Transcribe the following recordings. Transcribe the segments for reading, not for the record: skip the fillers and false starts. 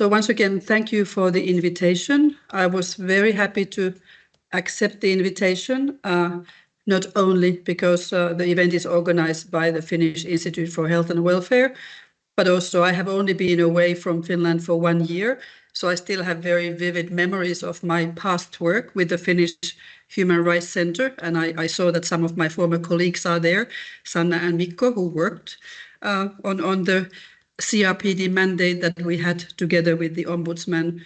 So once again, thank you for the invitation. I was very happy to accept the invitation, not only because the event is organized by the Finnish Institute for Health and Welfare, but also I have only been away from Finland for 1 year, so I still have very vivid memories of my past work with the Finnish Human Rights Center, and I saw that some of my former colleagues are there, Sanna and Mikko, who worked on the CRPD mandate that we had together with the Ombudsman.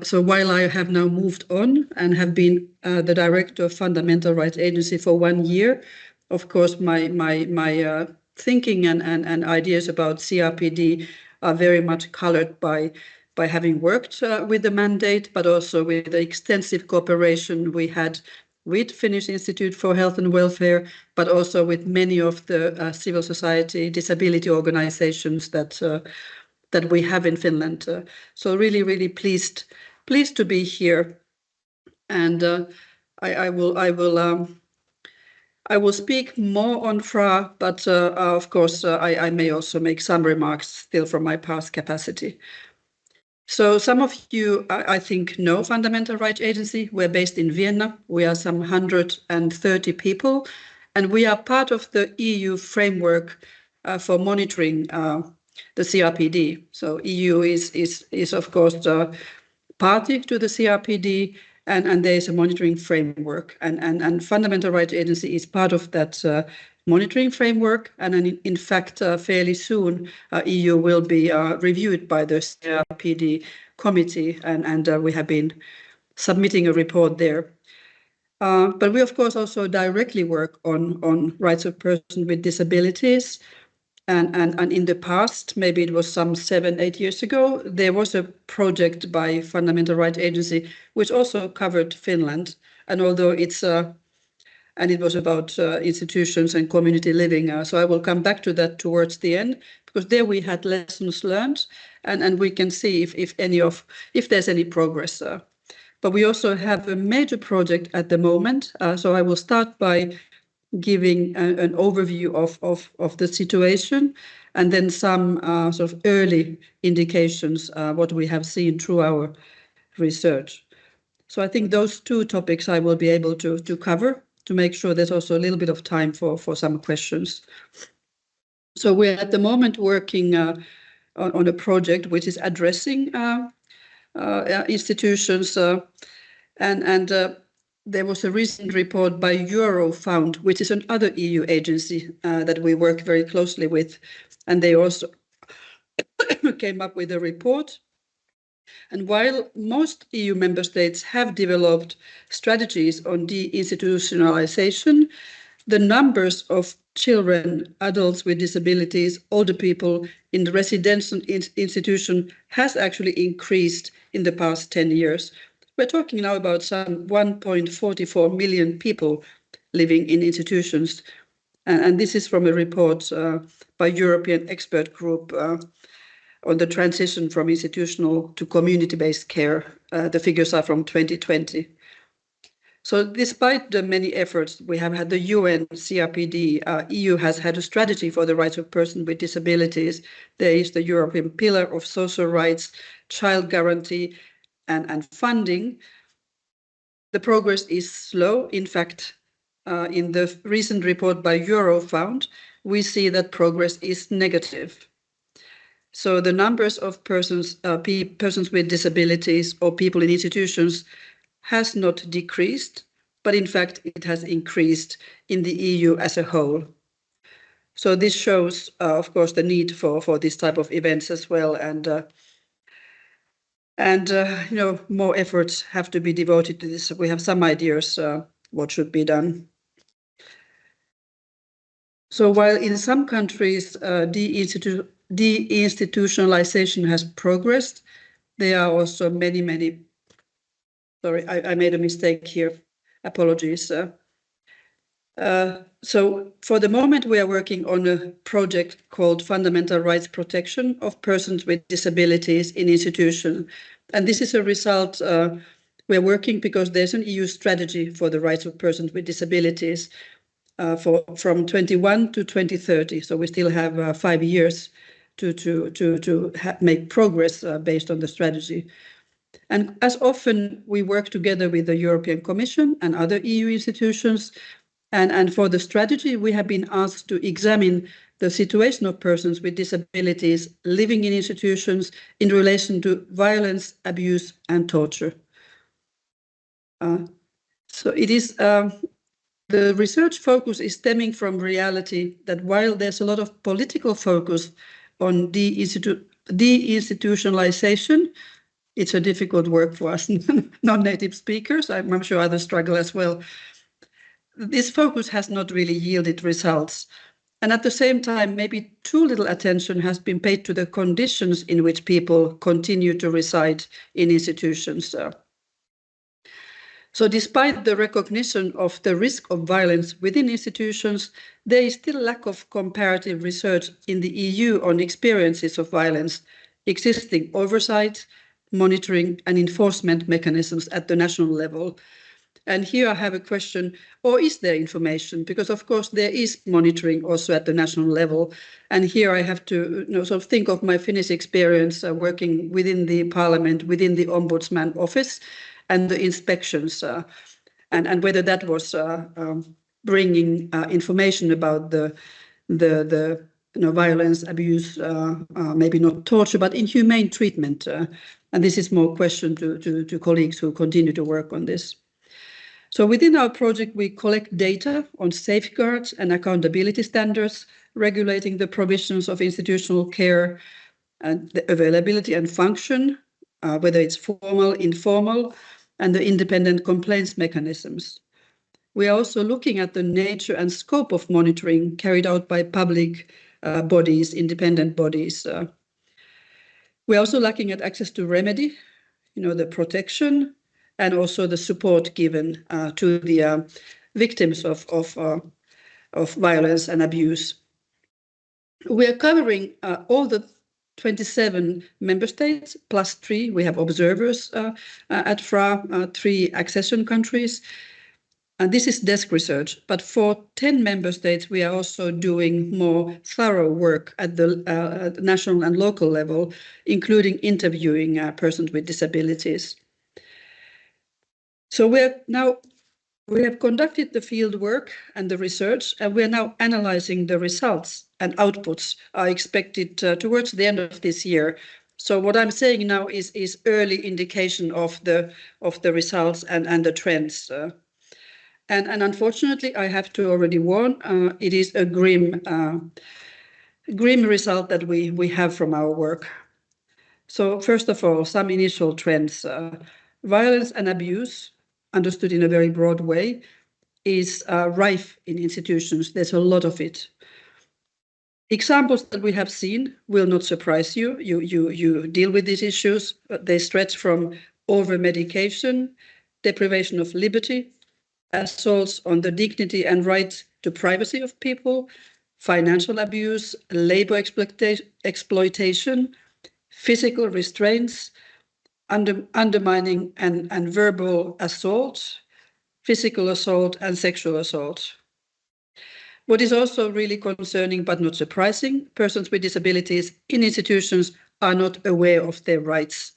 So while I have now moved on and have been the director of Fundamental Rights Agency for 1 year, of course, my thinking and ideas about CRPD are very much colored by having worked with the mandate, but also with the extensive cooperation we had with Finnish Institute for Health and Welfare, but also with many of the civil society disability organizations that we have in Finland. So really pleased to be here, and I will speak more on FRA, but of course I may also make some remarks still from my past capacity. So some of you, I think, know Fundamental Rights Agency. We're based in Vienna. We are some 130 people, and we are part of the EU framework for monitoring the CRPD. So EU is of course party to the CRPD, and there is a monitoring framework, and Fundamental Rights Agency is part of that monitoring framework, and in fact fairly soon EU will be reviewed by the CRPD committee, and we have been submitting a report there. But we of course also directly work on rights of persons with disabilities. And in the past, maybe it was some 7-8 years ago, there was a project by Fundamental Rights Agency which also covered Finland. And although it was about institutions and community living, so I will come back to that towards the end, because there we had lessons learned, and we can see if there's any progress. But we also have a major project at the moment, so I will start by giving an overview of the situation, and then some sort of early indications what we have seen through our research. So I think those two topics I will be able to cover to make sure there's also a little bit of time for some questions. So we're at the moment working on a project which is addressing institutions, and there was a recent report by Eurofound, which is another EU agency that we work very closely with, and they also came up with a report. And while most EU member states have developed strategies on deinstitutionalization, the numbers of children, adults with disabilities, older people in the residential institution has actually increased in the past 10 years. We're talking now about some 1.44 million people living in institutions. And this is from a report by European expert group on the transition from institutional to community-based care. The figures are from 2020. So despite the many efforts we have had, the UN CRPD, EU has had a strategy for the rights of persons with disabilities. There is the European Pillar of Social Rights, Child Guarantee, and funding. The progress is slow. In fact, in the recent report by Eurofound, we see that progress is negative. So the numbers of persons with disabilities or people in institutions has not decreased, but in fact it has increased in the EU as a whole. So this shows, of course, the need for this type of events as well, and more efforts have to be devoted to this. We have some ideas what should be done. So while in some countries deinstitutionalization has progressed, there are also many. Sorry, I made a mistake here. Apologies. So for the moment, we are working on a project called Fundamental Rights Protection of Persons with Disabilities in Institutions. And this is a result, we're working because there's an EU strategy for the rights of persons with disabilities from 21 to 2030. So we still have 5 years make progress based on the strategy. And as often, we work together with the European Commission and other EU institutions. And for the strategy, we have been asked to examine the situation of persons with disabilities living in institutions in relation to violence, abuse, and torture. So it is the research focus is stemming from reality that while there's a lot of political focus on deinstitutionalization, it's a difficult work for us non-native speakers. I'm sure others struggle as well. This focus has not really yielded results. And at the same time, maybe too little attention has been paid to the conditions in which people continue to reside in institutions. So despite the recognition of the risk of violence within institutions, there is still lack of comparative research in the EU on experiences of violence, existing oversight, monitoring and enforcement mechanisms at the national level. And here I have a question, or is there information? Because of course there is monitoring also at the national level. And here I have to sort of think of my Finnish experience working within the parliament, within the ombudsman office, and the inspections, and whether that was bringing information about the violence, abuse, maybe not torture, but inhumane treatment. And this is more question to colleagues who continue to work on this. So within our project, we collect data on safeguards and accountability standards regulating the provisions of institutional care and the availability and function, whether it's formal, informal, and the independent complaints mechanisms. We are also looking at the nature and scope of monitoring carried out by public bodies, independent bodies. We're also looking at access to remedy, the protection, and also the support given to the victims of violence and abuse. We are covering all the 27 member states plus 3. We have observers at FRA, 3 accession countries. And this is desk research, but for 10 member states, we are also doing more thorough work at the national and local level, including interviewing persons with disabilities. So we have conducted the field work and the research, and we are now analyzing the results, and outputs are expected towards the end of this year. So what I'm saying now is early indication of the results and the trends. And unfortunately, I have to already warn, it is a grim result that we have from our work. So first of all, some initial trends. Violence and abuse, understood in a very broad way, is rife in institutions. There's a lot of it. Examples that we have seen will not surprise you. You deal with these issues. They stretch from over-medication, deprivation of liberty, assaults on the dignity and right to privacy of people, financial abuse, labor exploitation, physical restraints, undermining and verbal assault, physical assault and sexual assault. What is also really concerning but not surprising, persons with disabilities in institutions are not aware of their rights,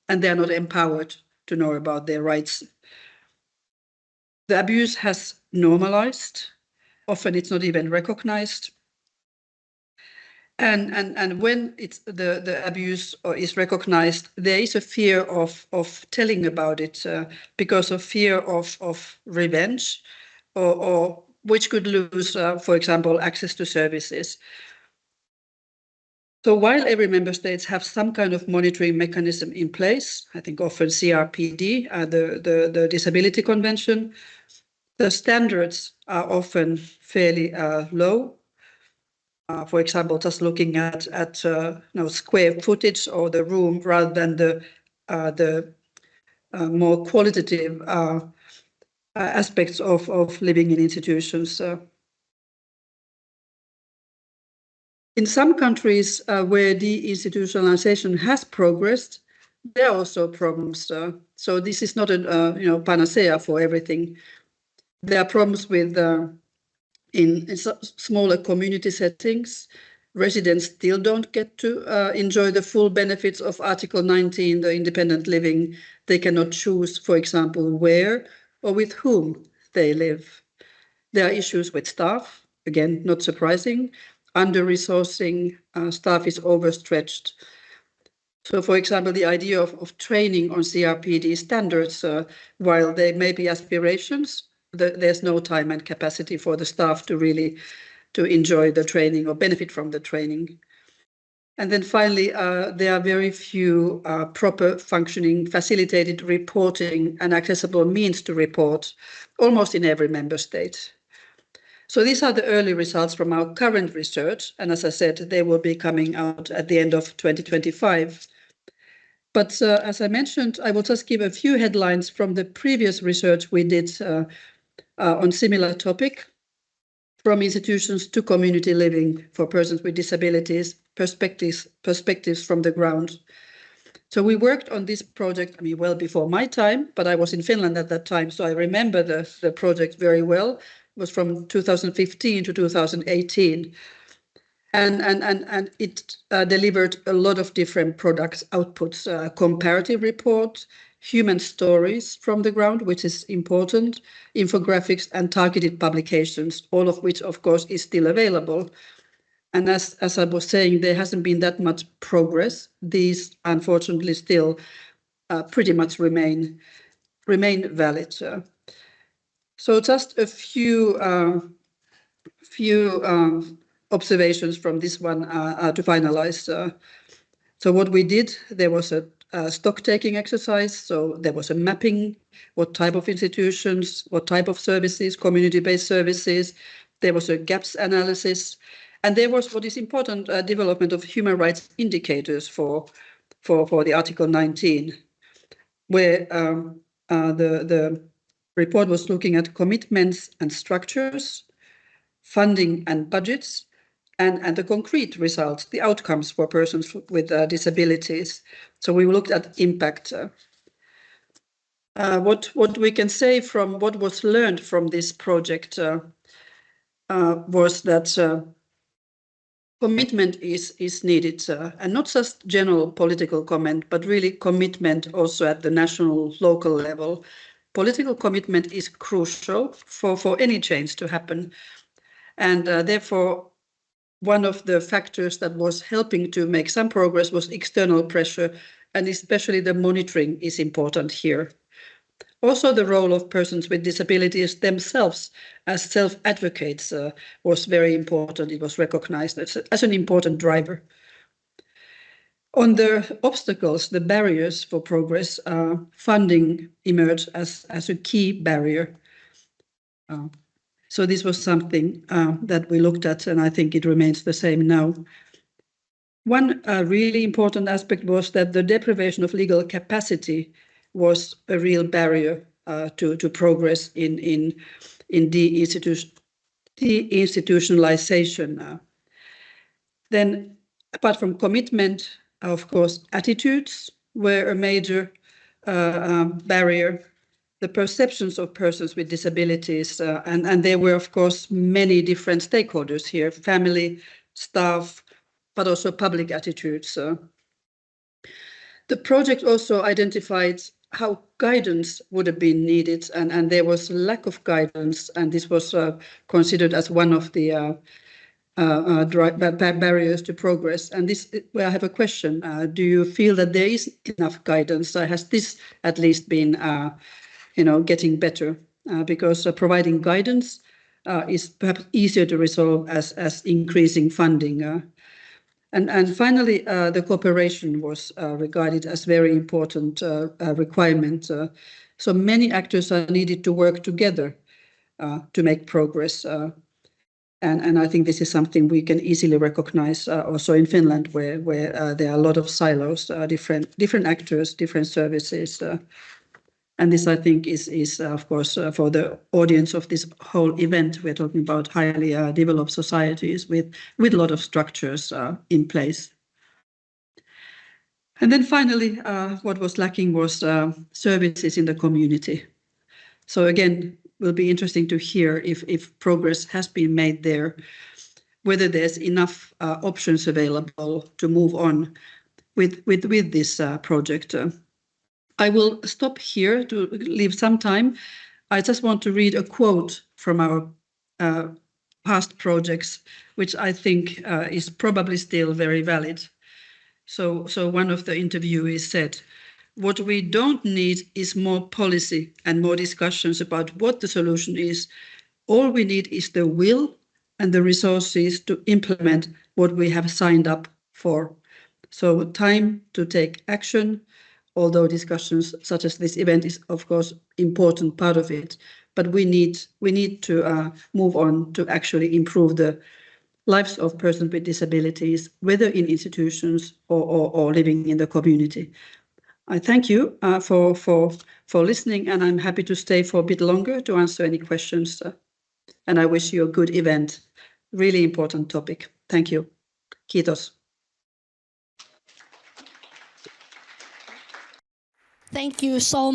and they are not empowered to know about their rights. The abuse has normalized. Often it's not even recognized. And when it's the abuse is recognized, there is a fear of telling about it because of fear of revenge, or which could lose, for example, access to services. So while every member state have some kind of monitoring mechanism in place, I think often CRPD, the Disability Convention, the standards are often fairly low. For example, just looking at square footage or the room rather than the more qualitative aspects of living in institutions. In some countries where deinstitutionalization has progressed, there are also problems. So this is not a panacea for everything. There are problems with in smaller community settings. residents still don't get to enjoy the full benefits of Article 19, the independent living. They cannot choose, for example, where or with whom they live. There are issues with staff, again, not surprising. Under-resourcing, staff is overstretched. So, for example, the idea of training on CRPD standards, while there may be aspirations, there's no time and capacity for the staff to really to enjoy the training or benefit from the training. And then finally, there are very few proper functioning, facilitated reporting and accessible means to report, almost in every member state. So these are the early results from our current research. And as I said, they will be coming out at the end of 2025. But as I mentioned, I will just give a few headlines from the previous research we did on similar topic, from institutions to community living for persons with disabilities, perspectives from the ground. So we worked on this project, well before my time, but I was in Finland at that time, so I remember the project very well. It was from 2015 to 2018. And it delivered a lot of different products, outputs, comparative report, human stories from the ground, which is important, infographics and targeted publications, all of which, of course, is still available. And as I was saying, there hasn't been that much progress. These, unfortunately, still pretty much remain valid. So just a few observations from this one to finalize. So what we did, there was a stock-taking exercise. So there was a mapping, what type of institutions, what type of services, community-based services. There was a gaps analysis. And there was what is important, development of human rights indicators for the Article 19, where the report was looking at commitments and structures, funding and budgets, and the concrete results, the outcomes for persons with disabilities. So we looked at impact. What we can say from what was learned from this project was that commitment is needed, and not just general political comment, but really commitment also at the national, local level. Political commitment is crucial for any change to happen. And therefore, one of the factors that was helping to make some progress was external pressure, and especially the monitoring is important here. Also, the role of persons with disabilities themselves as self-advocates was very important. It was recognized as an important driver. On the obstacles, the barriers for progress, funding emerged as a key barrier. So this was something that we looked at, and I think it remains the same now. One really important aspect was that the deprivation of legal capacity was a real barrier to progress in deinstitutionalization. Then, apart from commitment, of course, attitudes were a major barrier. The perceptions of persons with disabilities, and there were, of course, many different stakeholders here, family, staff, but also public attitudes. The project also identified how guidance would have been needed, and there was lack of guidance, and this was considered as one of the barriers to progress. And this, well, I have a question. Do you feel that there is enough guidance? Has this at least been getting better, because providing guidance is perhaps easier to resolve as increasing funding. And finally, the cooperation was regarded as very important requirement. So many actors are needed to work together to make progress. And I think this is something we can easily recognize also in Finland, where there are a lot of silos, different actors, different services. And this, I think, is of course, for the audience of this whole event, we're talking about highly developed societies with a lot of structures in place. And then finally, what was lacking was services in the community. So again, it will be interesting to hear if progress has been made there. whether there's enough options available to move on with this project. I will stop here to leave some time. I just want to read a quote from our past projects, which I think is probably still very valid. So one of the interviewees said, "What we don't need is more policy and more discussions about what the solution is. All we need is the will and the resources to implement what we have signed up for." So time to take action, although discussions such as this event is of course important part of it, but we need to move on to actually improve the lives of persons with disabilities, whether in institutions or living in the community. I thank you for listening, and I'm happy to stay for a bit longer to answer any questions. And I wish you a good event. Really important topic. Thank you. Kiitos. Thank you so much.